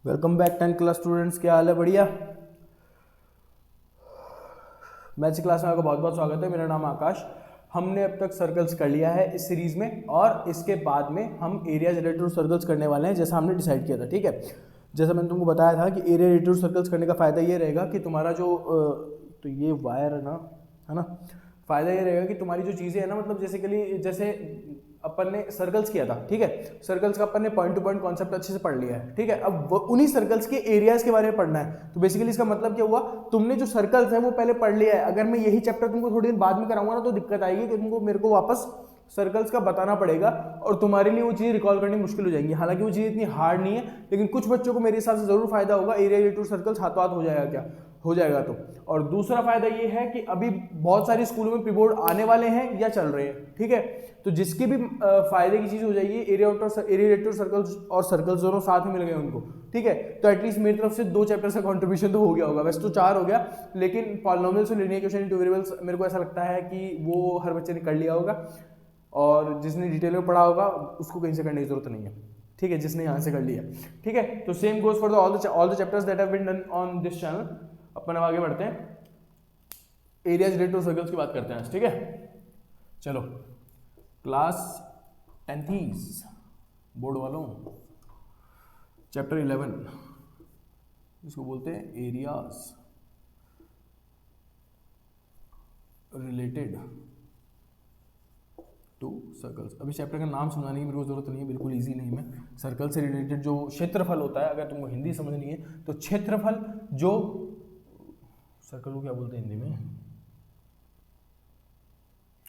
Welcome back 10th class students, क्या हाल है? बढ़िया। मैथ्स की क्लास में आपका बहुत बहुत स्वागत है। मेरा नाम आकाश। हमने अब तक सर्कल्स कर लिया है इस सीरीज में और इसके बाद में हम एरिया रिलेटेड टू सर्कल्स करने वाले हैं, जैसा हमने डिसाइड किया था। ठीक है, जैसा मैंने तुमको बताया था कि एरिया रिलेटेड टू सर्कल्स करने का फ़ायदा ये रहेगा कि तुम्हारा जो तो ये वायर है ना, फ़ायदा ये रहेगा कि तुम्हारी जो चीज़ें हैं ना, मतलब जैसे के लिए जैसे अपन ने सर्कल्स किया था। ठीक है, सर्कल्स का अपन ने पॉइंट टू पॉइंट कॉन्सेप्ट अच्छे से पढ़ लिया है। ठीक है, अब उन्हीं सर्कल्स के एरियाज के बारे में पढ़ना है। तो बेसिकली इसका मतलब क्या हुआ, तुमने जो सर्कल्स है वो पहले पढ़ लिया है। अगर मैं यही चैप्टर तुमको थोड़ी देर बाद में कराऊंगा ना तो दिक्कत आएगी कि तुमको मेरे को वापस सर्कल्स का बताना पड़ेगा और तुम्हारे लिए वो चीज़ रिकॉल करनी मुश्किल हो जाएंगी। हालांकि वो चीज़ इतनी हार्ड नहीं है, लेकिन कुछ बच्चों को मेरे हिसाब से जरूर फायदा होगा। एरिया रिलेटेड सर्कल्स हाथों हाथ हो जाएगा, क्या हो जाएगा तो। और दूसरा फायदा ये है कि अभी बहुत सारे स्कूलों में प्रीबोर्ड आने वाले हैं या चल रहे हैं। ठीक है, तो जिसकी भी फायदे की चीज हो जाएगी, एरिया रिलेटेड सर्कल्स और सर्कल्स दोनों साथ में मिल गए उनको। ठीक है, तो एटलीस्ट मेरी तरफ से 2 चैप्टर का कंट्रीब्यूशन तो हो गया होगा। वैसे तो 4 हो गया, लेकिन पॉलिनोमियल्स और लीनियर इक्वेशन टू वेरिएबल्स मेरे को ऐसा लगता है कि वो हर बच्चे ने कर लिया होगा और जिसने डिटेल में पढ़ा होगा उसको कहीं से करने की जरूरत नहीं है। ठीक है, जिसने यहाँ से कर लिया। ठीक है, तो same goes for all the chapters that have been done on this channel. अपन अब आगे बढ़ते हैं, एरियाज रिलेटेड टू सर्कल्स की बात करते हैं। ठीक है, चलो क्लास 10th बोर्ड वालों, चैप्टर 11 इसको बोलते हैं एरियाज रिलेटेड टू सर्कल्स। अभी चैप्टर का नाम सुनाने की मेरे को जरूरत नहीं है, बिल्कुल इजी नहीं है। सर्कल से रिलेटेड जो क्षेत्रफल होता है, अगर तुमको हिंदी समझनी है तो क्षेत्रफल, जो सर्कल को क्या बोलते हैं हिंदी में,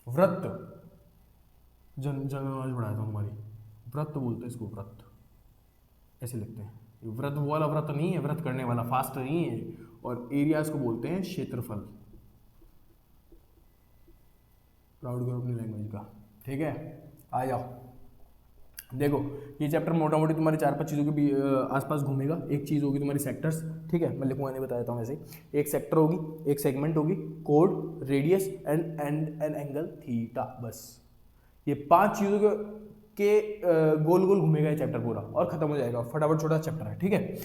वृत्त। जनरल नॉलेज बढ़ाया था तुम्हारी, वृत्त बोलते हैं इसको, वृत्त ऐसे लिखते हैं। वृत्त वाला वृत्त नहीं है, व्रत करने वाला, फास्ट नहीं है। और एरियाज को बोलते हैं क्षेत्रफल। प्राउड करो अपनी लैंग्वेज का। ठीक है, आ जाओ। देखो ये चैप्टर मोटा मोटी तुम्हारी 4-5 चीज़ों के भी आसपास घूमेगा। एक चीज़ होगी तुम्हारी सेक्टर्स। ठीक है, मैं लिखूंगा नहीं, बता देता हूँ वैसे। एक सेक्टर होगी, एक सेगमेंट होगी, code, radius and an angle theta. बस ये 5 चीज़ों के गोल गोल घूमेगा ये चैप्टर पूरा और खत्म हो जाएगा। फटाफट, छोटा चैप्टर है। ठीक है,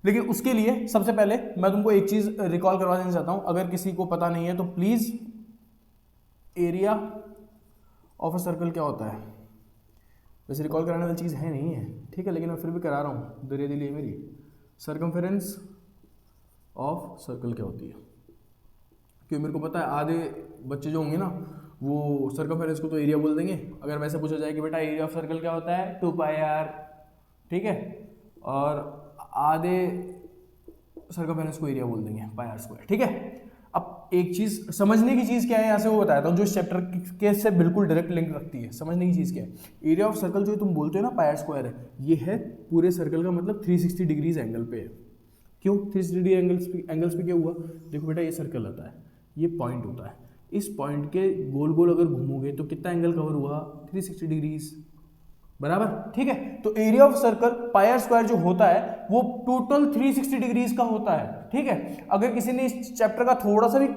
लेकिन उसके लिए सबसे पहले मैं तुमको एक चीज़ रिकॉल करवा देना चाहता हूँ। अगर किसी को पता नहीं है तो please, area of a circle क्या होता है? वैसे रिकॉल कराने वाली चीज़ है नहीं है, ठीक है, लेकिन मैं फिर भी करा रहा हूँ, दरिया दिली है मेरी। सर्कमफेरेंस ऑफ सर्कल क्या होती है? क्योंकि मेरे को पता है आधे बच्चे जो होंगे ना वो सर्कमफेरेंस को तो एरिया बोल देंगे। अगर वैसे पूछा जाए कि बेटा एरिया ऑफ सर्कल क्या होता है, 2πr। ठीक है, और आधे सर्कमफेरेंस को एरिया बोल देंगे, πr²। ठीक है, अब एक चीज समझने की चीज क्या है यहाँ से वो बताया था, जो इस चैप्टर के से बिल्कुल डायरेक्ट लिंक रखती है। समझने की चीज क्या है, एरिया ऑफ सर्कल जो तुम बोलते हो ना πr² है, ये है पूरे सर्कल का मतलब 360 डिग्रीज एंगल पे है। क्यों 360 डिग्री एंगल्स पे क्या हुआ? देखो बेटा, ये सर्कल आता है, ये पॉइंट होता है, इस पॉइंट के गोल गोल अगर घूमोगे तो कितना एंगल कवर हुआ? 360 डिग्रीज, बराबर। ठीक है, तो एरिया ऑफ सर्कल πr² जो होता है वो टोटल 360 डिग्रीज का होता है। ठीक है, अगर किसी ने इस चैप्टर का थोड़ा सा भी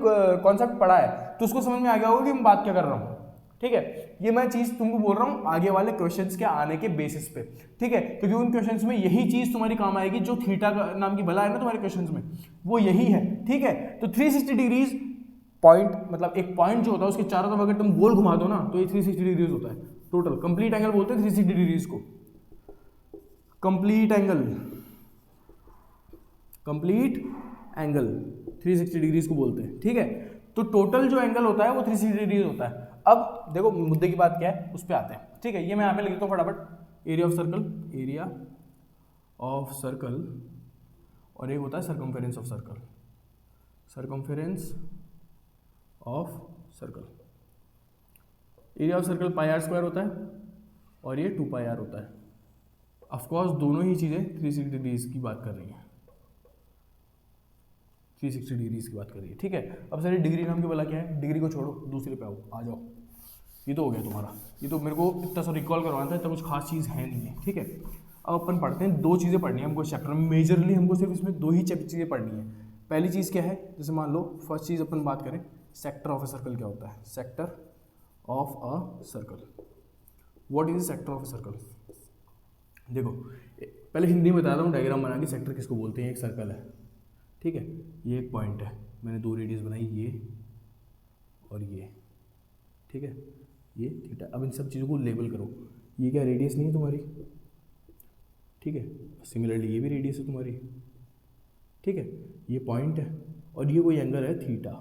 कॉन्सेप्ट पढ़ा है तो उसको समझ में आ गया होगा कि मैं बात क्या कर रहा हूँ। ठीक है, ये मैं चीज तुमको बोल रहा हूँ आगे वाले क्वेश्चंस के आने के बेसिस पे। ठीक है, क्योंकि उन क्वेश्चंस में यही चीज तुम्हारी काम आएगी, जो थीटा नाम की बला है ना तुम्हारे क्वेश्चंस में, वो यही है। ठीक है, तो 360 डिग्रीज पॉइंट, मतलब एक पॉइंट जो होता है उसके चारों तरफ अगर तुम गोल घुमा दो ना तो ये 360 डिग्रीज होता है टोटल। कंप्लीट एंगल बोलते हैं 360 डिग्रीज को, कंप्लीट एंगल 360 डिग्रीज को बोलते हैं। ठीक है, तो टोटल जो एंगल होता है वो 360 डिग्रीज होता है। अब देखो मुद्दे की बात क्या है, उस पर आते हैं। ठीक है, ये मैं यहाँ पे लिख देता हूँ फटाफट। Area of circle, area of circle, और एक होता है circumference of circle, circumference of circle. Area of circle πr² होता है और ये 2πr होता है। ऑफकोर्स दोनों ही चीज़ें 360 डिग्रीज की बात कर रही हैं, 360 डिग्रीज की बात कर रही है। ठीक है, अब सर डिग्री नाम की बला क्या है? डिग्री को छोड़ो, दूसरे पे आओ, आ जाओ। ये तो हो गया तुम्हारा, ये तो मेरे को इतना सा रिकॉल करवाना था, इतना कुछ खास चीज़ है नहीं है। ठीक है, अब अपन पढ़ते हैं। 2 चीज़ें पढ़नी है हमको इस चैप्टर में, मेजरली हमको सिर्फ इसमें 2 ही चीज़ें पढ़नी है। पहली चीज़ क्या है, जैसे मान लो फर्स्ट चीज़ अपन बात करें, सेक्टर ऑफ ए सर्कल क्या होता है? Sector of a circle, what is sector of a circle? देखो पहले हिंदी में बताता हूँ डायग्राम बना के सेक्टर किसको बोलते हैं। एक सर्कल है, ठीक है, ये एक पॉइंट है, मैंने दो रेडियस बनाई, ये और ये, ठीक है, ये थीटा। अब इन सब चीज़ों को लेबल करो। ये क्या रेडियस नहीं है तुम्हारी, ठीक है, सिमिलरली ये भी रेडियस है तुम्हारी, ठीक है, ये पॉइंट है और ये कोई एंगल है थीटा।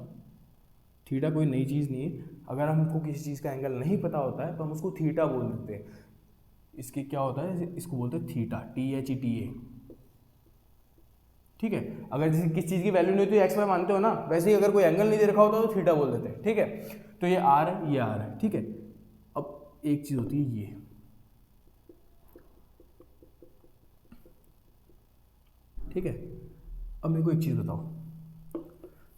थीटा कोई नई चीज़ नहीं है। अगर हमको किसी चीज़ का एंगल नहीं पता होता है तो हम उसको थीटा बोल देते हैं। इसके क्या होता है, इसको बोलते हैं थीटा, THETA, ठीक है। अगर जैसे किस चीज़ की वैल्यू नहीं होती तो एक्स वाई मानते हो ना, वैसे ही अगर कोई एंगल नहीं दे रखा होता तो थीटा बोल देते हैं, ठीक है। तो ये आर है, ये आर है, ठीक है। अब एक चीज़ होती है ये, ठीक है। अब मेरे को एक चीज़ बताओ,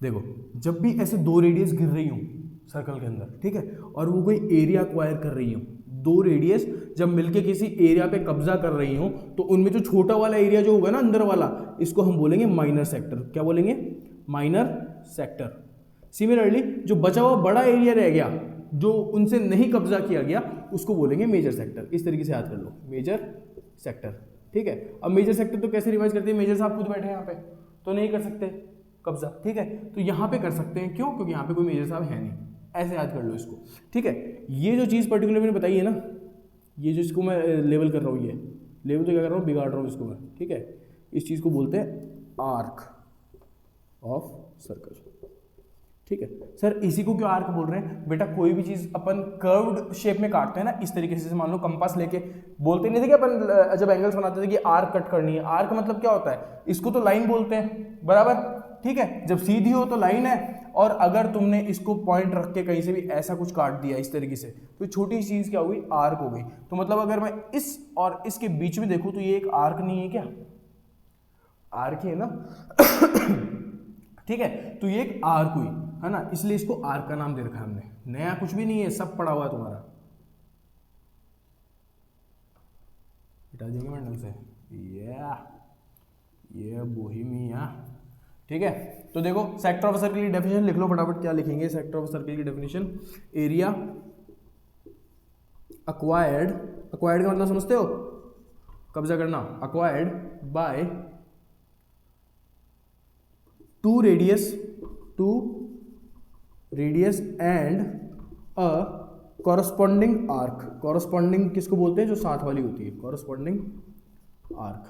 देखो जब भी ऐसे दो रेडियस गिर रही हूँ सर्कल के अंदर, ठीक है, और वो कोई एरिया एक्वायर कर रही हूँ, दो रेडियस जब मिलके किसी एरिया पे कब्जा कर रही हूँ तो उनमें जो छोटा वाला एरिया जो होगा ना अंदर वाला, इसको हम बोलेंगे माइनर सेक्टर। क्या बोलेंगे, माइनर सेक्टर। सिमिलरली जो बचा हुआ बड़ा एरिया रह गया जो उनसे नहीं कब्जा किया गया उसको बोलेंगे मेजर सेक्टर। इस तरीके से याद कर लो, मेजर सेक्टर, ठीक है। अब मेजर सेक्टर तो कैसे रिवाइज करते हैं, मेजर साहब खुद बैठे हैं यहाँ पे तो नहीं कर सकते कब्जा, ठीक है, तो यहाँ पे कर सकते हैं। क्यों, क्योंकि यहाँ पे कोई मेजर साहब है नहीं। ऐसे याद कर लो इसको, ठीक है। ये जो चीज़ पर्टिकुलर मैंने बताई है ना, ये जो इसको मैं लेवल कर रहा हूँ, ये लेवल तो क्या कर रहा हूँ, बिगाड़ रहा हूँ इसको मैं, ठीक है। इस चीज़ को बोलते हैं आर्क ऑफ सर्कल, ठीक है। सर इसी को क्यों आर्क बोल रहे हैं, बेटा कोई भी चीज़ अपन कर्व्ड शेप में काटते हैं ना, इस तरीके से, मान लो कंपास लेके बोलते नहीं थे कि अपन जब एंगल्स बनाते थे कि आर्क कट करनी है। आर्क मतलब क्या होता है, इसको तो लाइन बोलते हैं, बराबर, ठीक है। जब सीधी हो तो लाइन है, और अगर तुमने इसको पॉइंट रख के कहीं से भी ऐसा कुछ काट दिया इस तरीके से तो छोटी चीज़ क्या हो गई, आर्क हो गई। तो मतलब अगर मैं इस और इसके बीच में देखूं तो ये एक आर्क नहीं है क्या, आर्क ही है ना ठीक है। तो ये एक आर्क हुई है ना, इसलिए इसको आर्क का नाम दे रखा है हमने। नया कुछ भी नहीं है, सब पड़ा हुआ है तुम्हारा। हटा देंगे मंडल से, ये बोहेमिया, ठीक है। तो देखो सेक्टर ऑफ सर्कल की डेफिनेशन लिख लो फटाफट। क्या लिखेंगे सेक्टर ऑफ सर्कल की डेफिनेशन, एरिया अक्वायर्ड, अक्वायर्ड का मतलब समझते हो, कब्जा करना, acquired by two radius and a corresponding arc. Corresponding किसको बोलते हैं, जो साथ वाली होती है, corresponding arc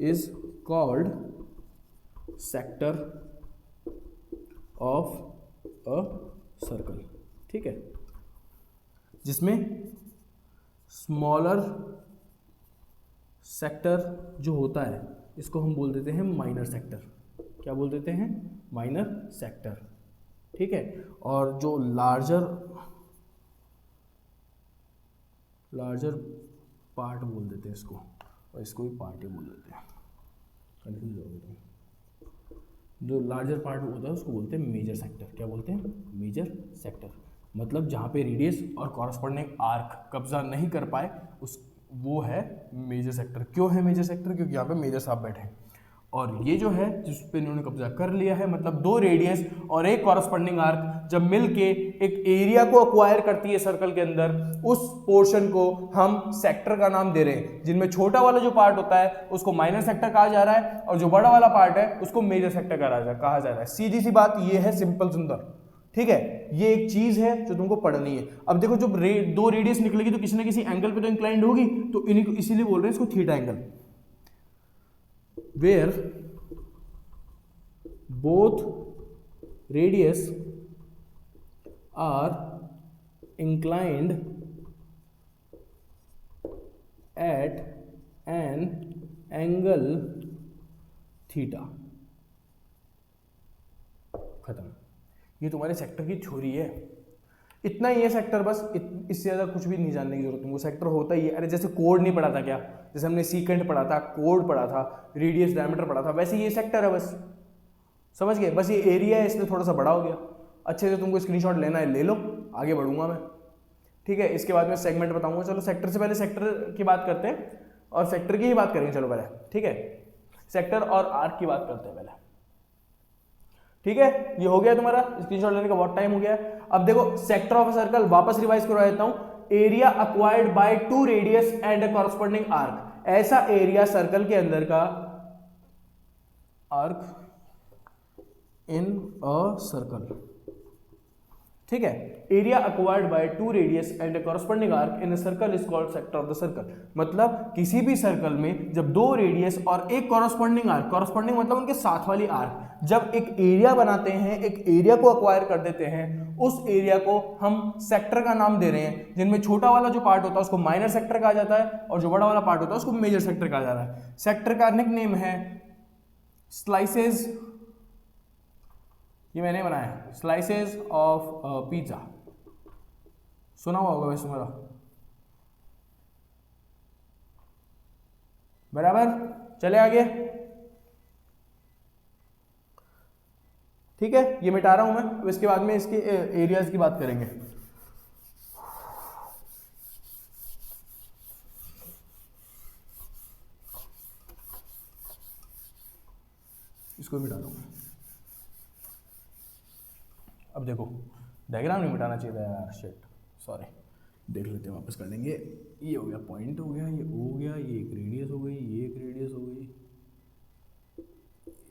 is called sector of a circle, ठीक है। जिसमें स्मॉलर सेक्टर जो होता है इसको हम बोल देते हैं माइनर सेक्टर। क्या बोल देते हैं, माइनर सेक्टर, ठीक है। और जो लार्जर पार्ट बोल देते हैं इसको, और इसको भी पार्ट ही बोल देते हैं, कंफ्यूज हो गए। जो लार्जर पार्ट होता है उसको बोलते हैं मेजर सेक्टर। क्या बोलते हैं, मेजर सेक्टर। मतलब जहाँ पे रेडियस और कॉरस्पॉन्डिंग आर्क कब्जा नहीं कर पाए उस वो है मेजर सेक्टर। क्यों है मेजर सेक्टर, क्योंकि यहाँ पे मेजर साहब बैठे हैं, और ये जो है जिस पे इन्होंने कब्जा कर लिया है, मतलब दो रेडियस और एक कॉरस्पॉन्डिंग आर्क जब मिलके एक एरिया को अक्वायर करती है सर्कल के अंदर, उस पोर्शन को हम सेक्टर का नाम दे रहे हैं। जिनमें छोटा वाला जो पार्ट होता है उसको माइनर सेक्टर कहा जा रहा है, और जो बड़ा वाला पार्ट है उसको मेजर सेक्टर कहा जा रहा है। सीधी सी बात ये है, सिंपल सुंदर, ठीक है। ये एक चीज है जो तुमको पढ़नी है। अब देखो जब दो रेडियस निकलेगी तो किसी ना किसी एंगल पे तो इंक्लाइंड होगी, तो इन्हीं को इसीलिए बोल रहे हैं इसको theta angle. where both radius are inclined at an angle theta। खत्म। ये तुम्हारे सेक्टर की थ्योरी है, इतना ही है सेक्टर, बस इससे ज़्यादा कुछ भी नहीं जानने की जरूरत तुमको। सेक्टर होता ही है, अरे जैसे कोड नहीं पढ़ा था क्या, जैसे हमने सीकेंट पढ़ा था, कोड पढ़ा था, रेडियस डायमीटर पढ़ा था, वैसे ये सेक्टर है, बस समझ गए। बस ये एरिया है इसलिए थोड़ा सा बड़ा हो गया। अच्छे से तुमको स्क्रीनशॉट लेना है ले लो, आगे बढ़ूंगा मैं, ठीक है। इसके बाद में सेगमेंट बताऊंगा। चलो सेक्टर से पहले सेक्टर की बात करते हैं, और सेक्टर की ही बात करेंगे। चलो पहले, ठीक है, सेक्टर और आर्क की बात करते हैं पहले, ठीक है। ये हो गया तुम्हारा, स्क्रीनशॉट लेने का बहुत टाइम हो गया है। अब देखो सेक्टर ऑफ सर्कल वापस रिवाइज करवा देता हूं। Area acquired bye 2 radius and a corresponding arc, ऐसा एरिया सर्कल के अंदर का आर्क इन अ सर्कल, ठीक है। Area acquired bye 2 radius and a corresponding arc in a circle is called sector of the circle. मतलब किसी भी circle में जब 2 रेडियस और एक कॉरस्पॉन्डिंग आर्क, कॉरस्पॉन्डिंग मतलब उनके साथ वाली आर्क, जब एक एरिया बनाते हैं, एक एरिया को अक्वायर कर देते हैं, उस एरिया को हम सेक्टर का नाम दे रहे हैं, जिनमें छोटा वाला जो पार्ट होता है उसको माइनर सेक्टर कहा जाता है और जो बड़ा वाला पार्ट होता है उसको मेजर सेक्टर कहा जाता है। सेक्टर का निक नेम है स्लाइसेस, ये मैंने बनाया, स्लाइसेस ऑफ पिज्जा, सुना हुआ होगा वैसे मेरा, बराबर। चले आगे, ठीक है, ये मिटा रहा हूं मैं, इसके बाद में इसके एरियाज की बात करेंगे। इसको मिटा रहा हूं मैं। अब देखो डायग्राम नहीं मिटाना चाहिए था यार, शिट सॉरी, देख लेते हैं, वापस कर लेंगे। ये हो गया पॉइंट, हो गया ये, हो गया ये, एक रेडियस हो गई, ये एक रेडियस हो गई,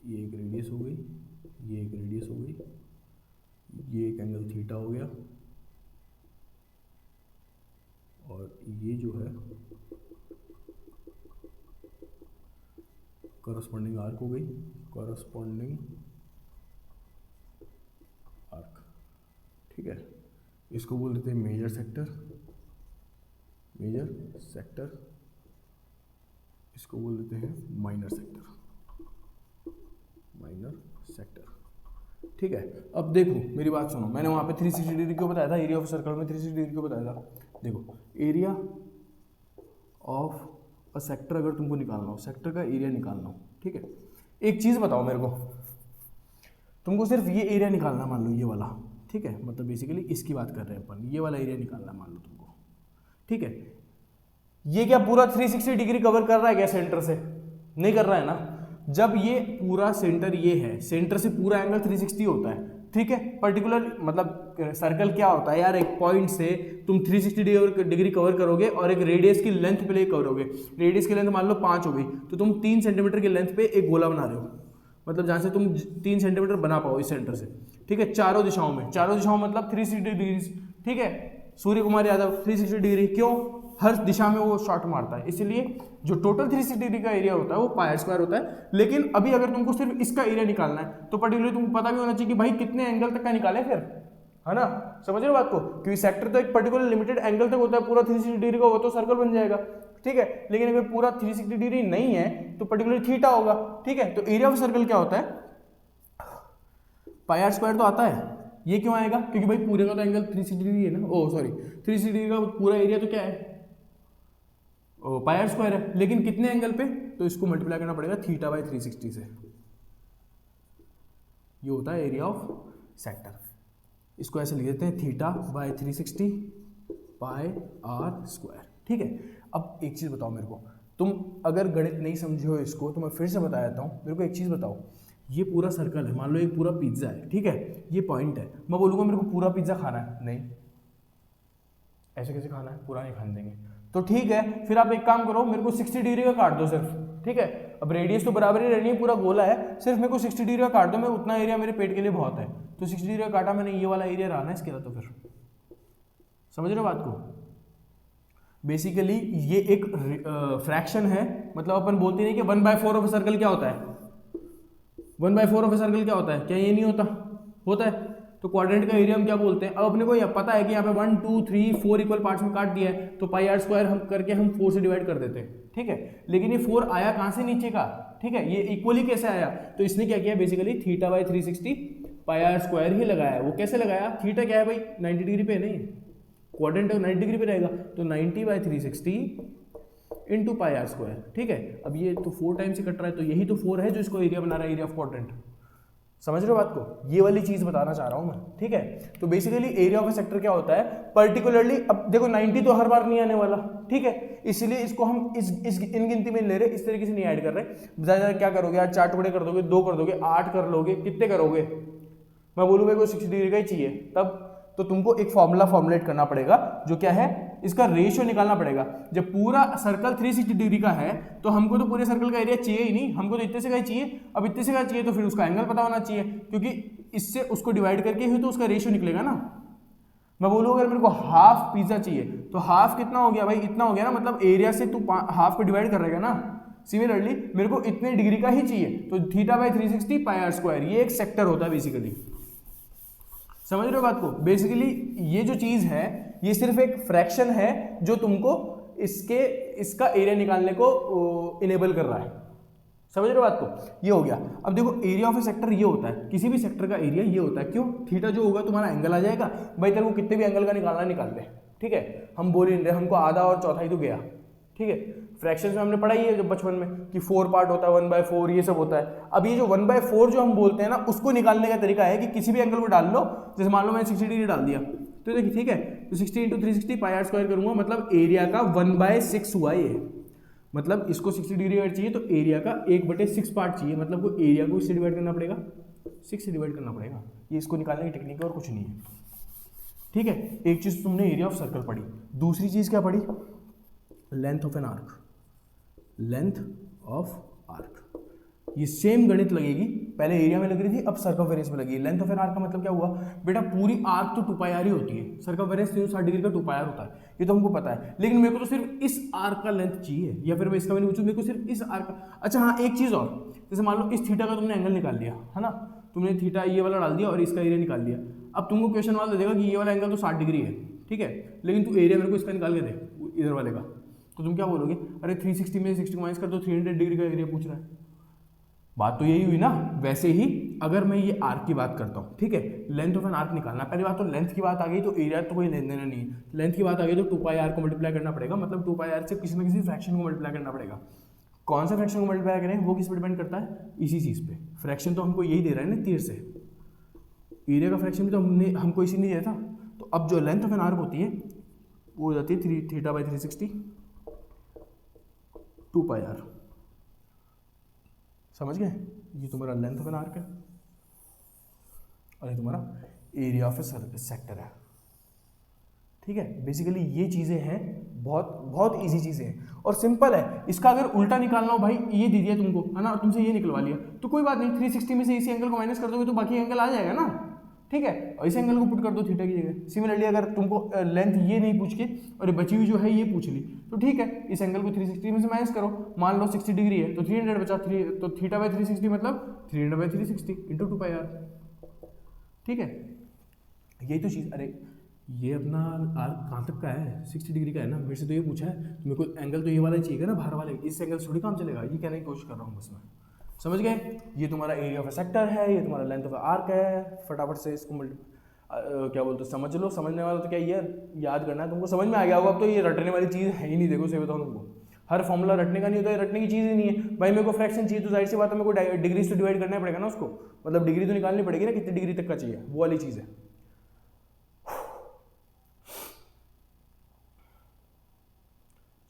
ये एक रेडियस हो गई, ये एक रेडियस हो गई, ये एक एंगल थीटा हो गया, और ये जो है कॉरस्पॉन्डिंग आर्क हो गई, कॉरस्पॉन्डिंग आर्क, ठीक है। इसको बोल देते हैं मेजर सेक्टर, मेजर सेक्टर, इसको बोल देते हैं माइनर सेक्टर, माइनर सेक्टर, ठीक है। अब देखो मेरी बात सुनो, मैंने वहाँ पे 360 डिग्री क्यों बताया था, एरिया ऑफ सर्कल में 360 डिग्री क्यों बताया था। देखो एरिया ऑफ अ सेक्टर अगर तुमको निकालना हो, सेक्टर का एरिया निकालना हो, ठीक है। एक चीज़ बताओ मेरे को, तुमको सिर्फ ये एरिया निकालना, मान लो ये वाला, ठीक है, मतलब बेसिकली इसकी बात कर रहे हैं अपन, ये वाला एरिया निकालना मान लो तुमको, ठीक है। ये क्या पूरा 360 डिग्री कवर कर रहा है क्या सेंटर से? नहीं कर रहा है ना। जब ये पूरा सेंटर ये है, सेंटर से पूरा एंगल 360 होता है, ठीक है। पर्टिकुलर मतलब सर्कल क्या होता है यार, एक पॉइंट से तुम 360 डिग्री कवर करोगे और एक रेडियस की लेंथ पे करोगे। रेडियस की लेंथ मान लो 5 हो गई, तो तुम 3 सेंटीमीटर की लेंथ पे एक गोला बना रहे हो, मतलब जहाँ से तुम 3 सेंटीमीटर बना पाओ इस सेंटर से, ठीक है। चारों दिशाओं में, चारों दिशाओं मतलब 360 डिग्री, ठीक है। सूर्य कुमार यादव 360 डिग्री, क्यों? हर दिशा में वो शॉट मारता है, इसलिए जो टोटल 360 डिग्री का एरिया होता है वो पाई स्क्वायर होता है। लेकिन अभी अगर तुमको सिर्फ इसका एरिया निकालना है तो पर्टिकुलरली तुमको पता भी होना चाहिए कि भाई कितने एंगल तक का निकाले फिर, है ना। समझ रहे हो बात को, क्योंकि सेक्टर तो एक पर्टिकुलर लिमिटेड एंगल तक होता है, पूरा 360 डिग्री का हो तो सर्कल बन जाएगा, ठीक है। लेकिन अगर पूरा 360 डिग्री नहीं है तो पर्टिकुलर थीटा होगा, ठीक है। तो एरिया ऑफ सर्कल क्या होता है, पाई आर स्क्वायर तो आता है। ये क्यों आएगा? क्योंकि भाई पूरे का तो एंगल 360 डिग्री है ना, ओ सॉरी 360 डिग्री का पूरा एरिया तो क्या है, पाई आर स्क्वायर है। लेकिन कितने एंगल पे, तो इसको मल्टीप्लाई करना पड़ेगा थीटा बाई 360 से, ये होता है एरिया ऑफ सेक्टर। इसको ऐसे लिख देते हैं theta by 360 pi are square, ठीक है। अब एक चीज़ बताओ मेरे को, तुम अगर गणित नहीं समझे हो इसको तो मैं फिर से बता देता हूँ। मेरे को एक चीज़ बताओ, ये पूरा सर्कल है, मान लो एक पूरा पिज्ज़ा है, ठीक है, ये पॉइंट है। मैं बोलूँगा मेरे को पूरा पिज्ज़ा खाना है, नहीं, ऐसे कैसे खाना है, पूरा नहीं खाने देंगे। तो ठीक है, फिर आप एक काम करो, मेरे को 60 डिग्री का काट दो सिर्फ, ठीक है। अब रेडियस तो बराबर ही रहनी है, पूरा गोला है, सिर्फ मेरे को 60 डिग्री का काट दो, मैं उतना एरिया मेरे पेट के लिए बहुत है। तो 60 डिग्री का काटा मैंने, ये वाला एरिया रहा ना इसके लिए, तो फिर समझ रहे हो बात को। बेसिकली ये एक फ्रैक्शन है, मतलब अपन बोलते नहीं कि 1/4 ऑफ सर्कल क्या होता है, 1/4 ऑफ सर्कल क्या होता है, क्या ये नहीं होता, होता है। तो क्वाड्रेंट का एरिया हम क्या बोलते हैं। अब अपने को यह पता है कि यहाँ पे 1 2 3 4 इक्वल पार्ट्स में काट दिया है, तो पाई आर स्क्वायर हम करके हम 4 से डिवाइड कर देते हैं, ठीक है। लेकिन ये 4 आया कहाँ से, नीचे का, ठीक है। ये इक्वली कैसे आया, तो इसने क्या किया, basically theta by 360 pi are square ही लगाया। वो कैसे लगाया, थीटा क्या है भाई 90 डिग्री पे नहीं, क्वाड्रेंट 90 डिग्री पे रहेगा, तो 90/360 इंटू पाई आर स्क्वायर, ठीक है। अब ये तो 4 टाइम्स से कट रहा है, तो यही तो 4 है जो इसको एरिया बना रहा है, एरिया ऑफ क्वाड्रेंट। समझ रहे हो बात को, ये वाली चीज बताना चाह रहा हूं मैं, ठीक है। तो basically area of a sector क्या होता है पर्टिकुलरली, अब देखो 90 तो हर बार नहीं आने वाला, ठीक है, इसलिए इसको हम इस इन गिनती में ले रहे, इस तरीके से नहीं ऐड कर रहे। ज्यादा क्या करोगे यार, 4 टुकड़े कर दोगे, 2 कर दोगे, 8 कर लोगे, कितने करोगे, मैं बोलूँ मेरे को 60 डिग्री का ही चाहिए, तब तो तुमको एक फॉर्मूला फॉर्मुलेट करना पड़ेगा, जो क्या है इसका रेशियो निकालना पड़ेगा। जब पूरा सर्कल 360 डिग्री का है तो हमको तो पूरे सर्कल का एरिया चाहिए ही नहीं, हमको तो इतने से का ही चाहिए। अब इतने से का चाहिए तो फिर उसका एंगल पता होना चाहिए, क्योंकि इससे उसको डिवाइड करके ही तो उसका रेशियो निकलेगा ना। मैं बोलूँ अगर मेरे को हाफ पिज्जा चाहिए तो हाफ कितना हो गया भाई, इतना हो गया ना, मतलब एरिया से तू हाफ को डिवाइड कर रहेगा ना। सिमिलरली मेरे को इतने डिग्री का ही चाहिए तो theta by 360 pi are square, ये एक सेक्टर होता है बेसिकली। समझ रहे हो बात को? बेसिकली ये जो चीज है ये सिर्फ एक फ्रैक्शन है जो तुमको इसका एरिया निकालने को इनेबल कर रहा है। समझ रहे हो बात को? ये हो गया। अब देखो एरिया ऑफ ए सेक्टर ये होता है, किसी भी सेक्टर का एरिया ये होता है। क्यों? थीटा जो होगा तुम्हारा एंगल आ जाएगा भाई, तेरे को कितने भी एंगल का निकालना निकाल दे, ठीक है। हम बोल ही नहीं रहे, हमको आधा और चौथाई तो गया, ठीक है। फ्रैक्शंस में हमने पढ़ा ही है जब बचपन में कि 4 पार्ट होता है, 1/4 ये सब होता है। अब ये जो 1/4 जो हम बोलते हैं ना, उसको निकालने का तरीका है कि किसी भी एंगल को डाल लो। जैसे मान लो मैंने 60 डिग्री डाल दिया तो देखिए ठीक है, तो 60 × 360 पाई आर स्क्वायर करूंगा, मतलब एरिया का 1/6 हुआ ये। मतलब इसको 60 डिग्री अगर चाहिए तो एरिया का 1/6 पार्ट चाहिए, मतलब को एरिया को इससे डिवाइड करना पड़ेगा, 6 से डिवाइड करना पड़ेगा। ये इसको निकालने की टेक्निक है और कुछ नहीं है, ठीक है। एक चीज तुमने एरिया ऑफ सर्कल पढ़ी, दूसरी चीज क्या पढ़ी? Length of an arc. Length of arc ये सेम गणित लगेगी, पहले एरिया में लग रही थी, अब सर्कमफेरेंस में लगी। लेंथ ऑफ एन आर्क का मतलब क्या हुआ बेटा? पूरी आर्क तो 2 पाई आर ही होती है, सर्कमफेरेंस 360 डिग्री का 2 पाई आर होता है, ये तो हमको पता है। लेकिन मेरे को तो सिर्फ इस आर्क का लेंथ चाहिए, या फिर मैं इसका भी नहीं पूछूं, मेरे को सिर्फ इस आर्क का। अच्छा हाँ, एक चीज और, जैसे मान लो इस थीटा का तुमने एंगल निकाल लिया है ना, तुमने थीटा ये वाला डाल दिया और इसका एरिया निकाल दिया। अब तुमको क्वेश्चन वाला दे देगा कि ये वाला एंगल तो 60 डिग्री है, ठीक है, लेकिन तू एरिया मेरे को इसका निकाल के दे, इधर वाले का, तो तुम क्या बोलोगे? अरे 360 में 60 माइनस कर दो, 300 डिग्री का एरिया पूछ रहा है। बात तो यही हुई ना। वैसे ही अगर मैं ये आर्क की बात करता हूँ, ठीक है, लेंथ ऑफ एन आर्क निकालना, पहली बात तो लेंथ की बात आ गई तो एरिया तो कोई लेन देना नहीं है। लेंथ की बात आ गई तो 2 पाई आर को मल्टीप्लाई करना पड़ेगा, मतलब 2 पाई आर से किसी न किसी फ्रैक्शन को मल्टीप्लाई करना पड़ेगा। कौन सा फ्रैक्शन को मल्टीप्लाई करें वो किस पर डिपेंड करता है? इसी चीज़ पे। फ्रैक्शन तो हमको यही दे रहा है ना, 30 से। एरिया का फ्रैक्शन भी तो हमको इसी नहीं दिया था। तो अब जो लेंथ ऑफ एन आर्क होती है वो हो जाती है थीटा बाई 360 2 पाई आर। समझ गए? ये तुम्हारा लेंथ ऑफ एन आर्क है और ये तुम्हारा एरिया ऑफ ए सेक्टर है, ठीक है। बेसिकली ये चीज़ें हैं, बहुत बहुत इजी चीज़ें हैं और सिंपल है। इसका अगर उल्टा निकालना हो भाई, ये दे दिया तुमको है ना, तुमसे ये निकलवा लिया तो कोई बात नहीं, 360 में से इसी एंगल को माइनस कर दोगे तो बाकी एंगल आ जाएगा ना, ठीक है। और इस एंगल को पुट कर दो थीटा की जगह। सिमिलरली अगर तुमको लेंथ ये नहीं पूछ के और बची हुई जो है ये पूछ ली तो ठीक है, इस एंगल को 360 में से माइनस करो। मान लो 60 डिग्री है तो 300 बचा, तो थीटा बाई 360 मतलब 300 बाई 360 इंटू 2 पाई आर, ठीक है। यही तो चीज़। अरे ये अपना आर्क कहाँ तक का है? 60 डिग्री का है ना। मेरे से तो ये पूछा है तो मेरे को एंगल तो ये वाला चाहिए ना, बाहर वाले, इस एंगल से थोड़ी काम चलेगा। ये कहने की कोशिश कर रहा हूँ बस मैं। समझ गए? ये तुम्हारा एरिया ऑफ ए सेक्टर है, ये तुम्हारा लेंथ ऑफ आर्क है। फटाफट से इसको क्या बोलते हैं, समझ लो। समझने वाला तो क्या ये याद करना है तुमको, समझ में आ गया होगा। अब तो ये रटने वाली चीज़ है ही नहीं। देखो सही बताऊँ तुमको, हर फॉर्मूला रटने का नहीं होता है, रटने की चीज़ ही नहीं है भाई। मेरे को फ्रैक्शन चाहिए तो जाहिर सी बात है मेरे को डिग्री से डिवाइड करना पड़ेगा ना उसको, मतलब डिग्री तो निकालनी पड़ेगी ना, कितनी डिग्री तक का चाहिए, वो वाली चीज़ है।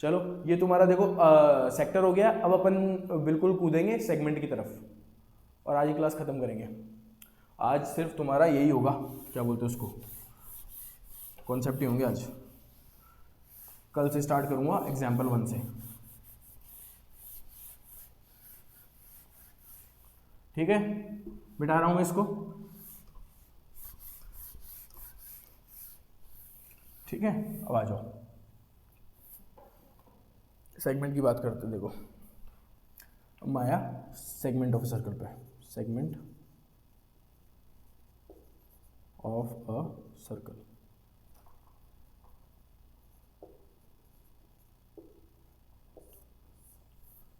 चलो ये तुम्हारा देखो सेक्टर हो गया। अब अपन बिल्कुल कूदेंगे सेगमेंट की तरफ और आज ही क्लास खत्म करेंगे। आज सिर्फ तुम्हारा यही होगा, क्या बोलते हैं उसको, कॉन्सेप्ट ही होंगे आज। कल से स्टार्ट करूंगा एग्जाम्पल 1 से, ठीक है। मिटा रहा हूं मैं इसको, ठीक है। अब आ जाओ सेगमेंट की बात करते हैं। देखो अब आया सेगमेंट ऑफ सर्कल पे। सेगमेंट ऑफ अ सर्कल,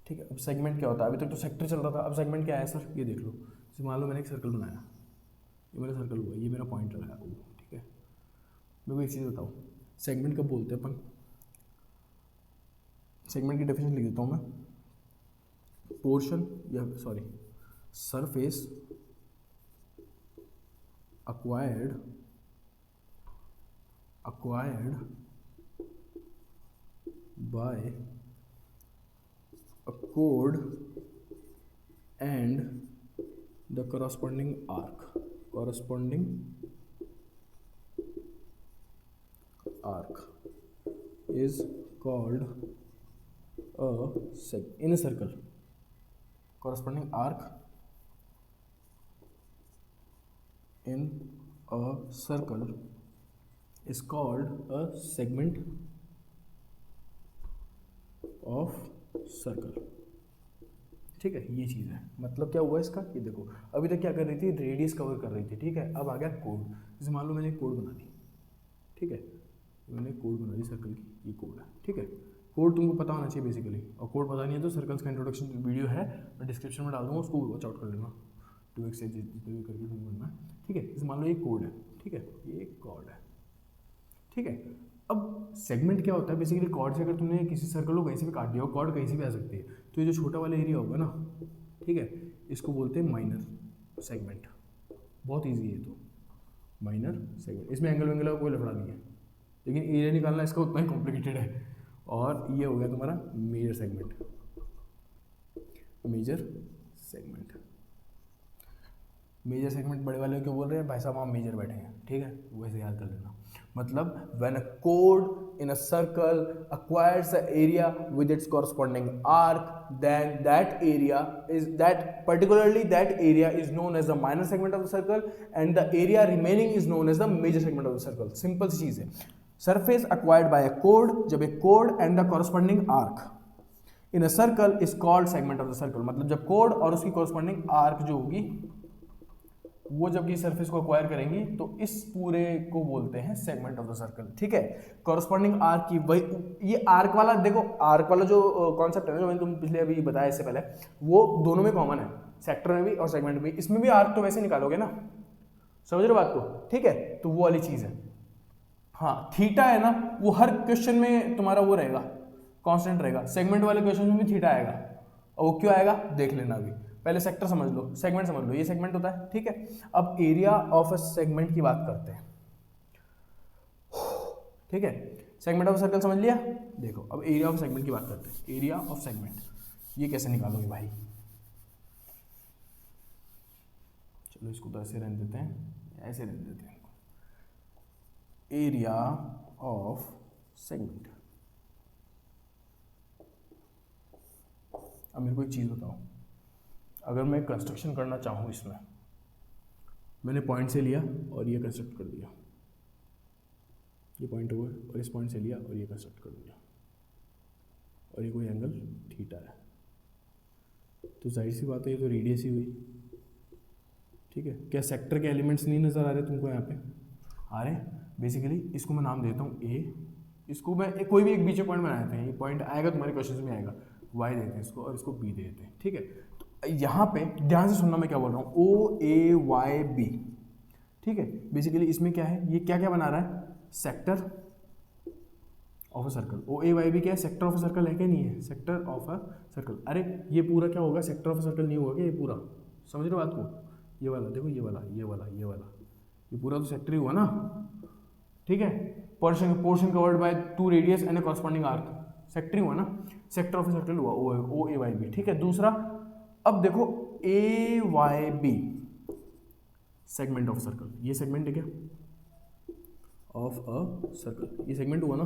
ठीक है। अब सेगमेंट क्या होता है? अभी तक तो सेक्टर चल रहा था, अब सेगमेंट क्या है सर? ये देख लो, जैसे मान लो मैंने एक सर्कल बनाया, ये मेरा सर्कल हुआ, ये मेरा पॉइंट लगाया, ठीक है। मेरे को एक चीज़ बताओ, सेगमेंट कब बोलते हैं अपन? सेगमेंट की डेफिनेशन लिख देता हूँ मैं, पोर्शन या sorry surface acquired by a chord and the corresponding arc, is called in a circle, corresponding arc in a circle is called a segment of circle। ठीक है, ये चीज़ है। मतलब क्या हुआ इसका, ये देखो अभी तक क्या कर रही थी, रेडियस कवर कर रही थी, ठीक है। अब आ गया कोड। जैसे मान लो मैंने कोड बना दी, ठीक है, मैंने कोड बना दी सर्कल की, ये कोड है, ठीक है। कोड तुमको पता होना चाहिए बेसिकली, और कोड पता नहीं है तो सर्कल्स का इंट्रोडक्शन वीडियो है, मैं डिस्क्रिप्शन में डाल दूँगा, उसको वॉच आउट कर लेना, 2x से जितने भी करके तुम बनना है, ठीक है। जैसे मान लो ये कोड है, ठीक है, ये कोड है, ठीक है। अब सेगमेंट क्या होता है, बेसिकली कॉर्ड से अगर तुमने किसी सर्कल को कहीं से भी काट दिया हो, कॉर्ड कहीं से भी आ सकती है, तो ये जो छोटा वाला एरिया होगा ना, ठीक है, इसको बोलते हैं माइनर सेगमेंट। बहुत इजी है, तो माइनर सेगमेंट, इसमें एंगल वेंगल का कोई लफड़ा नहीं है, लेकिन एरिया निकालना इसका उतना ही कॉम्प्लिकेटेड है। और ये हो गया तुम्हारा major segment, major segment. Major segment बड़े वाले क्यों बोल रहे हैं भाई साहब, वहाँ मेजर बैठे हैं, ठीक है, वैसे याद कर लेना। मतलब when a code in a circle acquires an area with its corresponding arc, then that area is known as the minor segment of the circle, and the area remaining is known as the major segment of the circle। Simple सी चीज़ है। Surface acquired by a chord, जब एक chord and the corresponding arc in a circle is called segment of the circle। मतलब जब chord और उसकी corresponding arc जो होगी वो जब ये सरफेस को अक्वायर करेंगी तो इस पूरे को बोलते हैं सेगमेंट ऑफ द सर्कल, ठीक है। कॉरस्पॉन्डिंग आर्क की वही, ये आर्क वाला देखो, आर्क वाला जो कॉन्सेप्ट है ना, जो मैंने तुम पिछले अभी बताया इससे पहले, वो दोनों में कॉमन है, सेक्टर में भी और सेगमेंट में भी। इसमें भी आर्क तो वैसे निकालोगे ना, समझ रहे हो बात को, ठीक है। तो वो वाली चीज़ है। हाँ, थीटा है ना, वो हर क्वेश्चन में तुम्हारा वो रहेगा, कॉन्स्टेंट रहेगा। सेगमेंट वाले क्वेश्चन में भी थीटा आएगा, और वो क्यों आएगा देख लेना। अभी पहले सेक्टर समझ लो, सेगमेंट समझ लो, ये सेगमेंट होता है, ठीक है। अब एरिया ऑफ अ सेगमेंट की बात करते हैं, ठीक है। सेगमेंट ऑफ सर्कल समझ लिया। देखो अब एरिया ऑफ सेगमेंट की बात करते हैं। एरिया ऑफ सेगमेंट ये कैसे निकालोगे भाई, चलो इसको तो ऐसे रहने देते हैं, ऐसे रहने देते हैं। एरिया ऑफ सेगमेंट, अब मेरे को एक चीज़ बताओ, अगर मैं कंस्ट्रक्शन करना चाहूँ, इसमें मैंने पॉइंट से लिया और ये कंस्ट्रक्ट कर दिया, ये पॉइंट हुआ, और इस पॉइंट से लिया और ये कंस्ट्रक्ट कर दिया, और ये कोई एंगल थीटा है, तो जाहिर सी बात है ये तो रेडियस ही हुई, ठीक है। क्या सेक्टर के एलिमेंट्स नहीं नज़र आ रहे तुमको यहाँ पे? आ रहे। बेसिकली इसको मैं नाम देता हूँ ए, इसको मैं कोई भी एक बीच में पॉइंट बना देते हैं, ये पॉइंट आएगा तुम्हारे क्वेश्चन में आएगा, वाई देते हैं इसको और इसको बी दे देते हैं, ठीक है। तो यहाँ पे ध्यान से सुनना मैं क्या बोल रहा हूँ, ओ ए वाई बी, ठीक है। बेसिकली इसमें क्या है, ये क्या क्या बना रहा है, sector of a circle. O A Y B क्या है, सेक्टर ऑफ अ सर्कल है क्या, नहीं है, सेक्टर ऑफ अ सर्कल। अरे ये पूरा क्या होगा, सेक्टर ऑफ अ सर्कल नहीं होगा क्या, ये पूरा, समझ रहे हो बात को, ये वाला देखो, ये वाला, ये वाला, ये वाला, ये पूरा तो सेक्टर ही हुआ ना, ठीक है। Portion covered by 2 radius and a corresponding arc, sector ही हुआ ना, सेक्टर ऑफ अ सर्कल हुआ ओ ए वाई बी, ठीक है। दूसरा, अब देखो A Y B segment of circle, ये सेगमेंट है क्या ऑफ अ सर्कल, ये सेगमेंट हुआ ना,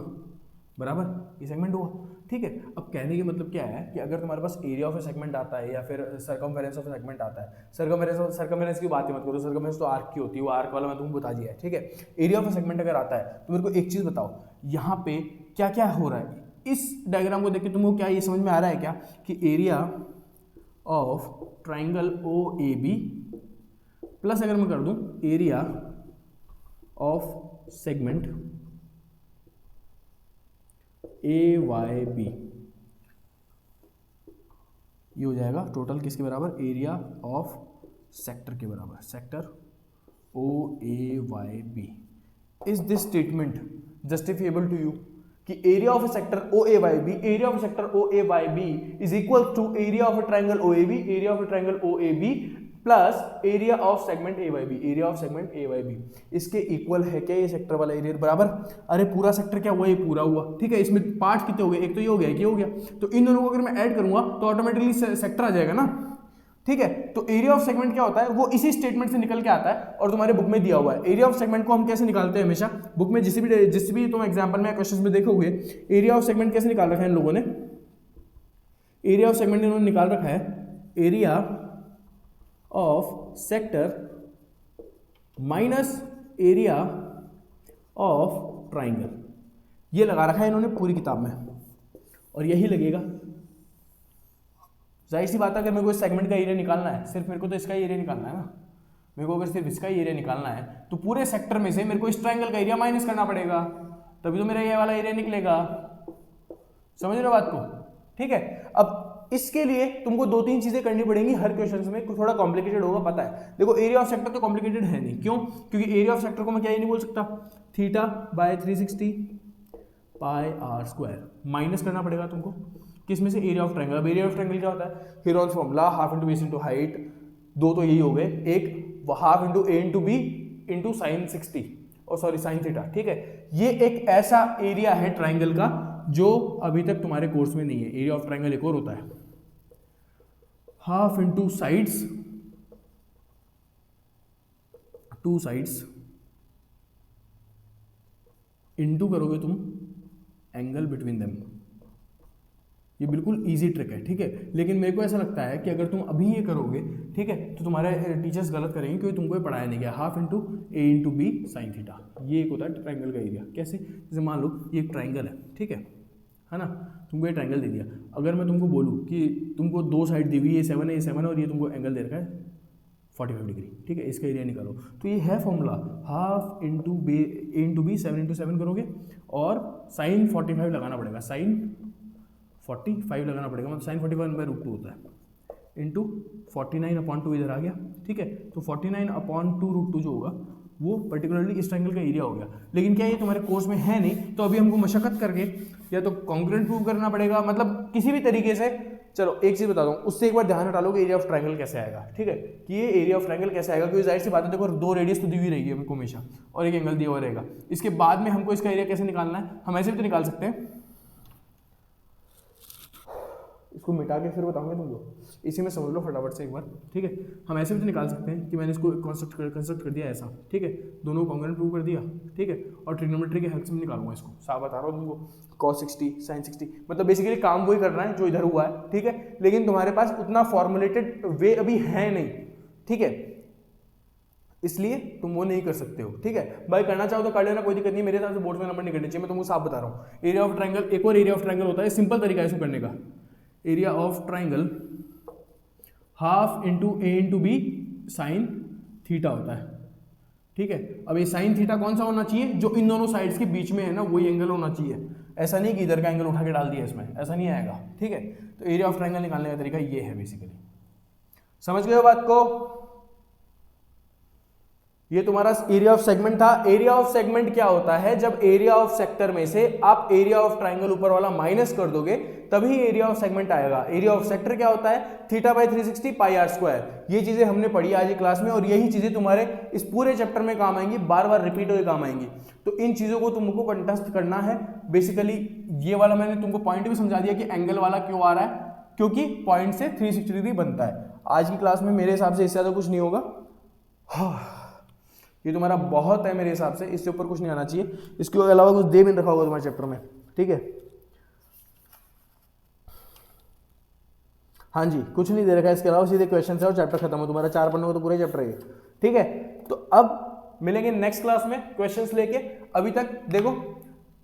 बराबर, ये सेगमेंट हुआ, ठीक है। अब कहने का मतलब क्या है कि अगर तुम्हारे पास एरिया ऑफ ए सेगमेंट आता है या फिर सर्कमफेरेंस ऑफ ए सेगमेंट आता है, सर्कमफेरेंस की बात ही मत करो, सर्कमफेरेंस तो आर्क की होती है, वो आर्क वाला मैं तुमको बता दिया है, ठीक है। एरिया ऑफ ए सेगमेंट अगर आता है तो मेरे को एक चीज़ बताओ, यहाँ पे क्या क्या हो रहा है, इस डायग्राम को देख के तुमको क्या ये समझ में आ रहा है क्या कि area of triangle O A B plus अगर मैं कर दूं area of segment A Y B, ये हो जाएगा टोटल किसके बराबर, एरिया ऑफ सेक्टर के बराबर, sector O A Y B. Is this statement justifiable to you कि area of a sector O A Y B, area of sector O A Y B is equal to area of a triangle O A B, area of a triangle O A B plus area of segment A Y B, area of segment A Y B, इसके equal है क्या ये sector वाला area, बराबर। अरे पूरा sector क्या हुआ, ये पूरा हुआ, ठीक है। इसमें पार्ट कितने हो गए, एक तो ये हो गया, एक ये हो गया, तो इन दोनों को अगर मैं ऐड करूंगा तो ऑटोमेटिकली सेक्टर आ जाएगा ना। ठीक है। तो एरिया ऑफ सेगमेंट क्या होता है, वो इसी स्टेटमेंट से निकल के आता है और तुम्हारे बुक में दिया हुआ है। एरिया ऑफ सेगमेंट को हम कैसे निकालते हैं, हमेशा बुक में जिस भी तुम एग्जांपल में क्वेश्चन में देखोगे, एरिया ऑफ सेगमेंट कैसे निकाल रखा है इन लोगों ने, एरिया ऑफ सेगमेंट इन्होंने निकाल रखा है area of sector minus area of triangle, ये लगा रखा है इन्होंने पूरी किताब में, और यही लगेगा। जाहिर सी बात है, अगर मेरे को इस सेगमेंट का एरिया निकालना है, सिर्फ मेरे को तो इसका ही एरिया निकालना है ना, मेरे को अगर सिर्फ इसका ही एरिया निकालना है तो पूरे सेक्टर में से मेरे को इस ट्रायंगल का एरिया माइनस करना पड़ेगा, तभी तो मेरा ये वाला एरिया निकलेगा। समझ रहे हो बात को? ठीक है। अब इसके लिए तुमको 2-3 चीजें करनी पड़ेंगी हर क्वेश्चन में, थोड़ा कॉम्प्लिकेटेड होगा पता है। देखो एरिया ऑफ सेक्टर तो कॉम्प्लिकेटेड है नहीं, क्यों? क्योंकि एरिया ऑफ सेक्टर को मैं क्या ही नहीं बोल सकता, theta by 360 pi are square, minus करना पड़ेगा तुमको किसमें से, एरिया ऑफ ट्रायंगल। अब एरिया ऑफ ट्रायंगल क्या होता है, Heron's formula, half into base into height, दो तो यही हो गए, एक half into A into B into sine 60 और सॉरी साइन थीटा। ठीक है, ये एक ऐसा एरिया है ट्रायंगल का जो अभी तक तुम्हारे कोर्स में नहीं है। एरिया ऑफ ट्रायंगल एक और होता है, half into sides, two sides into करोगे तुम एंगल बिटवीन देम। ये बिल्कुल इजी ट्रिक है, ठीक है। लेकिन मेरे को ऐसा लगता है कि अगर तुम अभी ये करोगे, ठीक है, तो तुम्हारे टीचर्स गलत करेंगे क्योंकि तुमको ये पढ़ाया नहीं गया। Half into A into B sine theta, ये एक होता है ट्रायंगल का एरिया। कैसे? जैसे मान लो ये एक ट्रायंगल है, ठीक है ना, तुमको ये ट्रायंगल दे दिया। अगर मैं तुमको बोलूँ कि तुमको दो साइड दी हुई, ये 7 है, ये 7 है, और ये तुमको एंगल दे रखा है 45 डिग्री, ठीक है, इसका एरिया निकालो, तो ये है फॉर्मूला, हाफ इंटू बी ए इंटू बी, 7 इंटू 7 करोगे और साइन 45 लगाना पड़ेगा, साइन 45 लगाना पड़ेगा, मतलब साइन 41/√2 होता है, इंटू 49/2 इधर आ गया, ठीक है। तो 49/2√2 जो होगा वो पर्टिकुलरली इस ट्रायंगल का एरिया हो गया। लेकिन क्या ये तुम्हारे कोर्स में है नहीं, तो अभी हमको मशक्कत करके या तो कॉन्ग्रुएंट प्रूव करना पड़ेगा, मतलब किसी भी तरीके से। चलो एक चीज बता दूं, उससे एक बार ध्यान हटा लो कि एरिया ऑफ ट्रायंगल कैसे आएगा, ठीक है, कि ये एरिया ऑफ ट्रायंगल कैसे आएगा, क्योंकि जाहिर सी बात है, देखो दो रेडियस तो दी हुई रहेगी हमको हमेशा और एक एंगल दिया हुआ रहेगा। इसके बाद में हमको इसका एरिया कैसे निकालना है, हम ऐसे भी तो निकाल सकते हैं, इसको मिटा के फिर बताऊंगा तुमको, इसी में समझ लो फटाफट से एक बार, ठीक है। हम ऐसे भी तो निकाल सकते हैं कि मैंने इसको कंस्ट्रक्ट कर दिया ऐसा, ठीक है, दोनों कॉन्ग्रुएंट प्रूव कर दिया, ठीक है, और ट्रिग्नोमेट्री के हेल्प से निकालूंगा इसको, साफ बता रहा हूँ तुमको, cos 60 sin 60, मतलब बेसिकली काम वही करना है जो इधर हुआ है, ठीक है। लेकिन तुम्हारे पास उतना फॉर्मुलेटेड वे अभी है नहीं, ठीक है, इसलिए तुम वो नहीं कर सकते हो, ठीक है। भाई करना चाहो तो कर लेना, कोई दिक्कत नहीं, मेरे हिसाब से बोर्ड में नंबर नहीं करने चाहिए, मैं तुमको साफ बता रहा हूँ। एरिया ऑफ ट्रायंगल, एक और एरिया ऑफ ट्रायंगल होता है, सिंपल तरीका है इसको करने का, area of triangle half into A into B sine theta होता है, ठीक है। अब ये साइन थीटा कौन सा होना चाहिए, जो इन दोनों साइड्स के बीच में है ना, वही एंगल होना चाहिए। ऐसा नहीं कि इधर का एंगल उठा के डाल दिया इसमें, ऐसा नहीं आएगा, ठीक है। तो एरिया ऑफ ट्रायंगल निकालने का तरीका ये है बेसिकली, समझ गए हो बात को? ये तुम्हारा एरिया ऑफ सेगमेंट था। एरिया ऑफ सेगमेंट क्या होता है, जब एरिया ऑफ सेक्टर में से आप एरिया ऑफ ट्रायंगल ऊपर वाला माइनस कर दोगे तभी एरिया ऑफ सेगमेंट आएगा। एरिया ऑफ सेक्टर क्या होता है, theta by 360 pi are square. ये चीजें हमने पढ़ी आज की क्लास में और यही चीजें तुम्हारे इस पूरे चैप्टर में काम आएंगी, बार बार रिपीट होकर काम आएंगी। तो इन चीजों को तुमको कंटेस्ट करना है बेसिकली। ये वाला मैंने तुमको पॉइंट भी समझा दिया कि एंगल वाला क्यों आ रहा है, क्योंकि पॉइंट से 360 डिग्री बनता है। आज की क्लास में मेरे हिसाब से इससे ज्यादा कुछ नहीं होगा। ये तुम्हारा बहुत है मेरे हिसाब से, इससे ऊपर कुछ नहीं आना चाहिए। इसके अलावा कुछ दे भी नहीं रखा होगा तुम्हारे चैप्टर में, ठीक है। हाँ जी, कुछ नहीं दे रखा है इसके अलावा, सीधे क्वेश्चन है और चैप्टर खत्म हो तुम्हारा। 4 पन्नों का तो पूरा चैप्टर है, ठीक है। तो अब मिलेंगे नेक्स्ट क्लास में क्वेश्चंस लेके। अभी तक देखो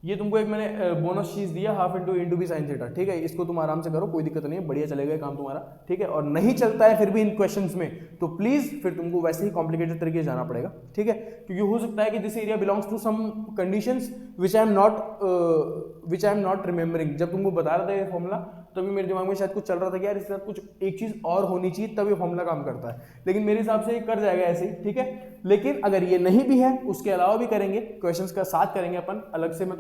ये तुमको एक मैंने बोनस चीज दिया, half into into B sine theta, ठीक है। इसको तुम आराम से करो, कोई दिक्कत नहीं है, बढ़िया चलेगा काम तुम्हारा, ठीक है। और नहीं चलता है फिर भी इन क्वेश्चंस में, तो प्लीज फिर तुमको वैसे ही कॉम्प्लिकेटेड तरीके से जाना पड़ेगा, ठीक है। क्योंकि हो सकता है कि this area belongs to some conditions which I am not remembering. जब तुमको बता रहा था ये फॉर्मूला, तभी मेरे दिमाग में शायद कुछ चल रहा था कि यार इसके साथ कुछ एक चीज और होनी चाहिए तब ये फॉर्मूला काम करता है। लेकिन मेरे हिसाब से ये कर जाएगा ऐसे ही, ठीक है। लेकिन अगर ये नहीं भी है, उसके अलावा भी करेंगे, क्वेश्चंस का साथ करेंगे अपन अलग से, मैं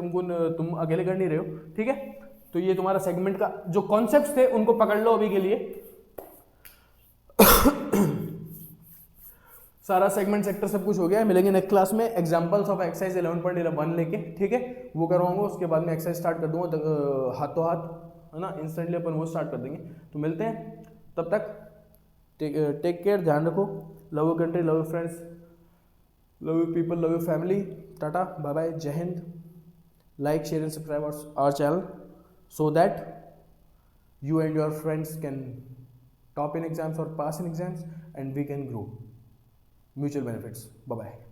तुम अकेले कर नहीं रहे हो, ठीक है। तो ये तुम्हारा सेगमेंट का जो कॉन्सेप्ट्स थे उनको पकड़ लो अभी के लिए। सारा सेगमेंट सेक्टर सब कुछ हो गया है। मिलेंगे नेक्स्ट क्लास में एग्जांपल्स ऑफ एक्सरसाइज 11.1 लेके, ठीक है, वो करवाऊंगा। उसके बाद में एक्सरसाइज स्टार्ट कर दूंगा हाथों हाथ, है ना, इंस्टेंटली अपन वो स्टार्ट कर देंगे। तो मिलते हैं, तब तक टेक केयर, ध्यान रखो, love your country, love your friends, love your people, love your family, tata bye bye, Jai Hind, like, share and subscribe our channel so that you and your friends can top in exams or pass in exams and we can grow. Mutual benefits. Bye bye.